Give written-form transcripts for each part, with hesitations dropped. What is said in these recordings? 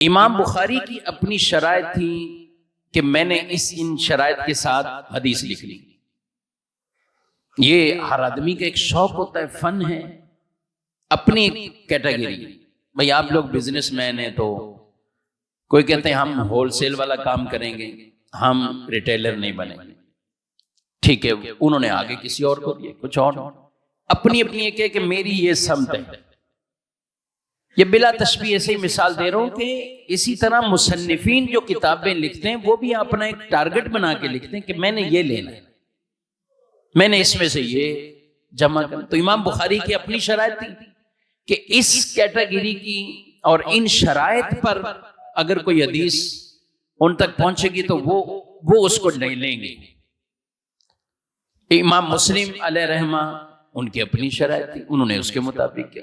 امام بخاری کی اپنی شرائط تھی کہ میں نے ان شرائط کے ساتھ حدیث لکھ لی. یہ ہر آدمی کا ایک شوق ہوتا ہے، فن ہے، اپنی کیٹیگری. بھئی آپ لوگ بزنس مین ہیں تو کوئی کہتے ہیں ہم ہول سیل والا کام کریں گے، ہم ریٹیلر نہیں بنیں گے. ٹھیک ہے، انہوں نے آگے کسی اور کو دیا، کچھ اور اپنی اپنی ایک ہے کہ میری یہ سمت ہے. یہ بلا تشبیہ ایسے ہی مثال دے رہا ہوں کہ اسی طرح مصنفین جو کتابیں لکھتے ہیں وہ بھی اپنا ایک ٹارگٹ بنا کے لکھتے ہیں کہ میں نے یہ لینا ہے، میں نے اس میں سے یہ جمع کرنا. تو امام بخاری کی اپنی شرائط تھی کہ اس کیٹیگری کی اور ان شرائط پر اگر کوئی حدیث ان تک پہنچے گی تو وہ اس کو نہیں لیں گے. امام مسلم علیہ رحمہ ان کی اپنی شرائط تھی، انہوں نے اس کے مطابق کیا.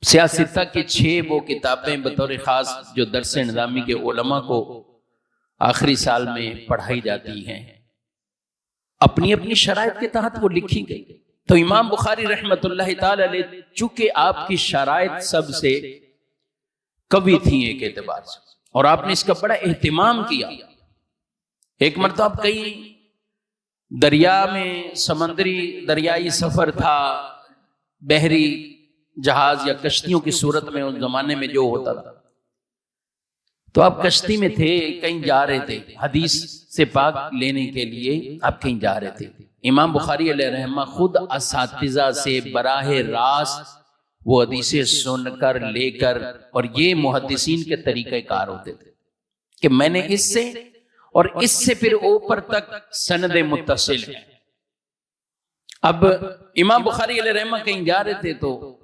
سیاستہ کی 6 وہ کتابیں بطور خاص جو درس نظامی کے علماء کو آخری سال میں پڑھائی جاتی ہیں، اپنی اپنی شرائط کے تحت وہ لکھی گئی. تو امام بخاری رحمۃ اللہ تعالی علیہ چونکہ آپ کی شرائط سب سے قوی تھیں ایک اعتبار سے، اور آپ نے اس کا بڑا اہتمام کیا. ایک مرتبہ آپ کہیں دریا میں سمندری دریائی سفر تھا، بحری جہاز یا کشتیوں کی صورت میں اس زمانے میں جو ہوتا تھا، تو آپ کشتی میں تھے، کہیں جا رہے تھے حدیث سے پاک لینے کے لیے، آپ کہیں جا رہے تھے. امام بخاری علیہ رحمہ خود اساتذہ سے براہ راست وہ حدیثیں سن کر لے کر، اور یہ محدثین کے طریقہ کار ہوتے تھے کہ میں نے اس سے اور اس سے پھر اوپر تک سند متصل ہے. اب امام بخاری علیہ رحمہ کہیں جا رہے تھے تو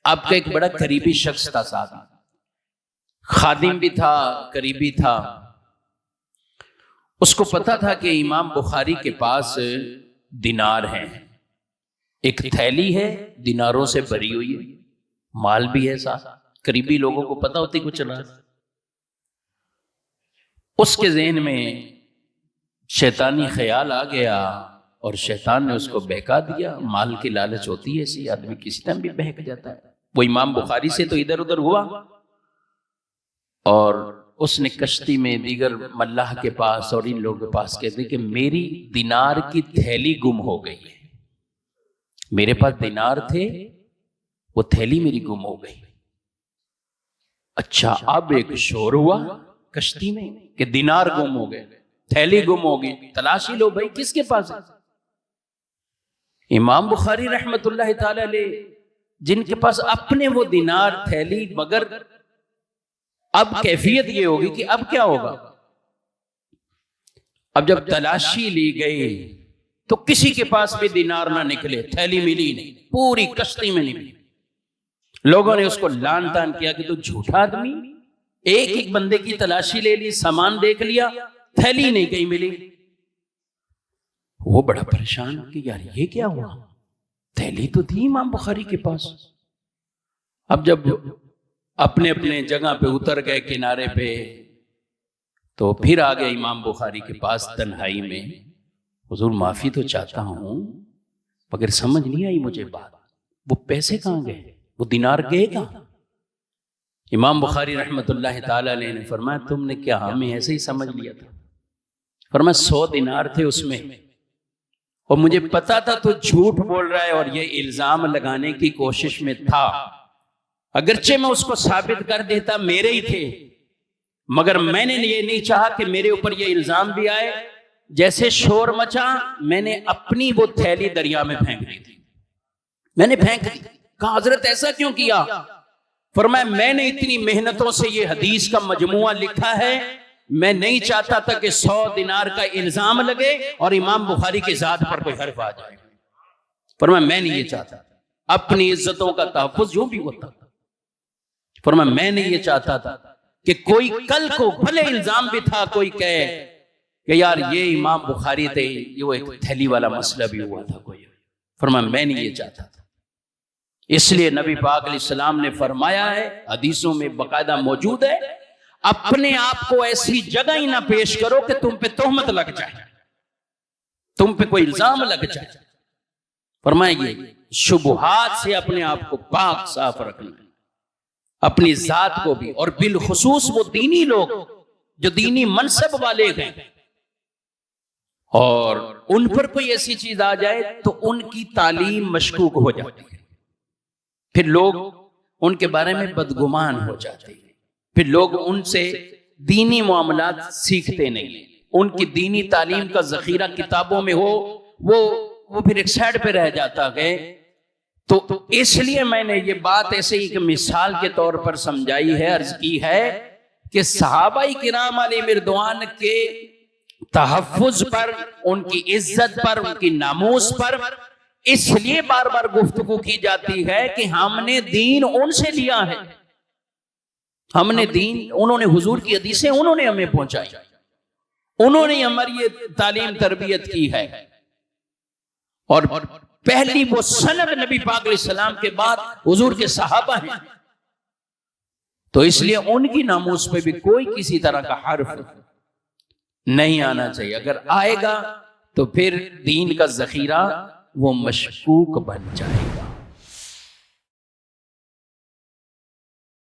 آپ کا ایک بڑا قریبی شخص تھا، ساتھ خادم بھی تھا، قریبی تھا. اس کو پتا تھا کہ امام بخاری کے پاس دینار ہیں، ایک تھیلی ہے دیناروں سے بھری ہوئی ہے، مال بھی ہے ساتھ. قریبی لوگوں کو پتا ہوتی کچھ چلا. اس کے ذہن میں شیطانی خیال آ گیا اور شیطان نے اس کو بہکا دیا. مال کی لالچ ہوتی ہے ایسی، آدمی کسی ٹائم بھی بہک جاتا ہے. وہ امام بخاری سے تو ادھر ادھر ہوا اور اس نے کشتی میں دیگر ملاح کے پاس اور ان لوگوں کے پاس کہتے کہ میری دینار کی تھیلی گم ہو گئی ہے. میرے پاس دینار تھے، وہ تھیلی میری گم ہو گئی. اچھا، اب ایک شور ہوا کشتی میں کہ دینار گم ہو گئے، تھیلی گم ہو گئی، تلاشی لو بھائی کس کے پاس ہے. امام بخاری رحمت اللہ تعالی علیہ جن کے پاس اپنے وہ دینار تھیلی، مگر اب کیفیت یہ ہوگی کہ اب کیا ہوگا. اب جب تلاشی لی گئی تو کسی کے پاس بھی دینار نہ نکلے، تھیلی ملی نہیں، پوری کشتی میں نہیں ملی. لوگوں نے اس کو لان تان کیا کہ تو جھوٹا آدمی، ایک ایک بندے کی تلاشی لے لی، سامان دیکھ لیا، تھیلی نہیں کہیں ملی. وہ بڑا پریشان کہ یار یہ کیا ہوا، تھیلی تو تھی امام بخاری کے پاس. اب جب اپنے اپنے جگہ پہ اتر گئے کنارے پہ تو پھر آ گئے امام بخاری کے پاس تنہائی میں. حضور معافی تو چاہتا ہوں مگر سمجھ نہیں آئی مجھے بات، وہ پیسے کہاں گئے، وہ دینار گئے کہاں. امام بخاری رحمت اللہ تعالی علیہ نے فرمایا تم نے کیا ہمیں ایسے ہی سمجھ لیا تھا. فرمایا 100 دینار تھے اس میں، اور مجھے پتا تھا تو جھوٹ بول رہا ہے اور یہ الزام لگانے کی کوشش میں تھا. اگرچہ میں اس کو ثابت کر دیتا میرے ہی تھے، مگر میں نے یہ نہیں چاہا کہ میرے اوپر یہ الزام بھی آئے. جیسے شور مچا میں نے اپنی وہ تھیلی دریا میں پھینک دی تھی، میں نے پھینک دی. کہا حضرت ایسا کیوں کیا؟ فرمایا میں نے اتنی محنتوں سے یہ حدیث کا مجموعہ لکھا ہے، میں نہیں چاہتا تھا کہ 100 دینار کا الزام لگے اور امام بخاری کی ذات پر کوئی حرف آ جائے. فرمایا میں نہیں یہ چاہتا، اپنی عزتوں کا تحفظ جو بھی ہوتا. فرمایا میں نہیں یہ چاہتا تھا کہ کوئی کل کو بھلے الزام بھی تھا کوئی کہے کہ یار یہ امام بخاری تھے، یہ وہ ایک تھیلی والا مسئلہ بھی ہوا تھا کوئی. فرمایا میں نہیں یہ چاہتا تھا. اس لیے نبی پاک علیہ السلام نے فرمایا ہے، حدیثوں میں باقاعدہ موجود ہے، اپنے آپ کو ایسی جگہ ہی نہ پیش کرو کہ تم پہ تہمت لگ جائے، تم پہ کوئی الزام لگ جائے. فرمایا یہ شبہات سے اپنے آپ کو پاک صاف رکھنا ہے. اپنی ذات کو بھی، اور بالخصوص وہ دینی لوگ جو دینی منصب والے ہیں، اور ان پر کوئی ایسی چیز آ جائے تو ان کی تعلیم مشکوک ہو جاتی ہے، پھر لوگ ان کے بارے میں بدگمان ہو جاتے ہیں، پھر لوگ ان سے دینی معاملات سیکھتے نہیں، ان کی دینی تعلیم کا ذخیرہ کتابوں میں ہو، وہ پھر ایک سائڈ پہ رہ جاتا ہے۔ تو اس لیے میں نے یہ بات ایسے ہی کہ مثال کے طور پر سمجھائی ہے، عرض کی ہے کہ صحابہ کرام علیہ رضوان کے تحفظ پر، ان کی عزت پر، ان کی ناموس پر اس لیے بار بار گفتگو کی جاتی ہے کہ ہم نے دین ان سے لیا ہے، ہم نے دین، انہوں نے حضور کی حدیثیں انہوں نے ہمیں پہنچائی، انہوں نے ہماری یہ تعلیم تربیت کی ہے، اور پہلی وہ سند نبی پاک علیہ السلام کے بعد حضور کے صحابہ ہیں، تو اس لیے ان کی ناموس پہ بھی کوئی کسی طرح کا حرف نہیں آنا چاہیے، اگر آئے گا تو پھر دین کا ذخیرہ وہ مشکوک بن جائے گا۔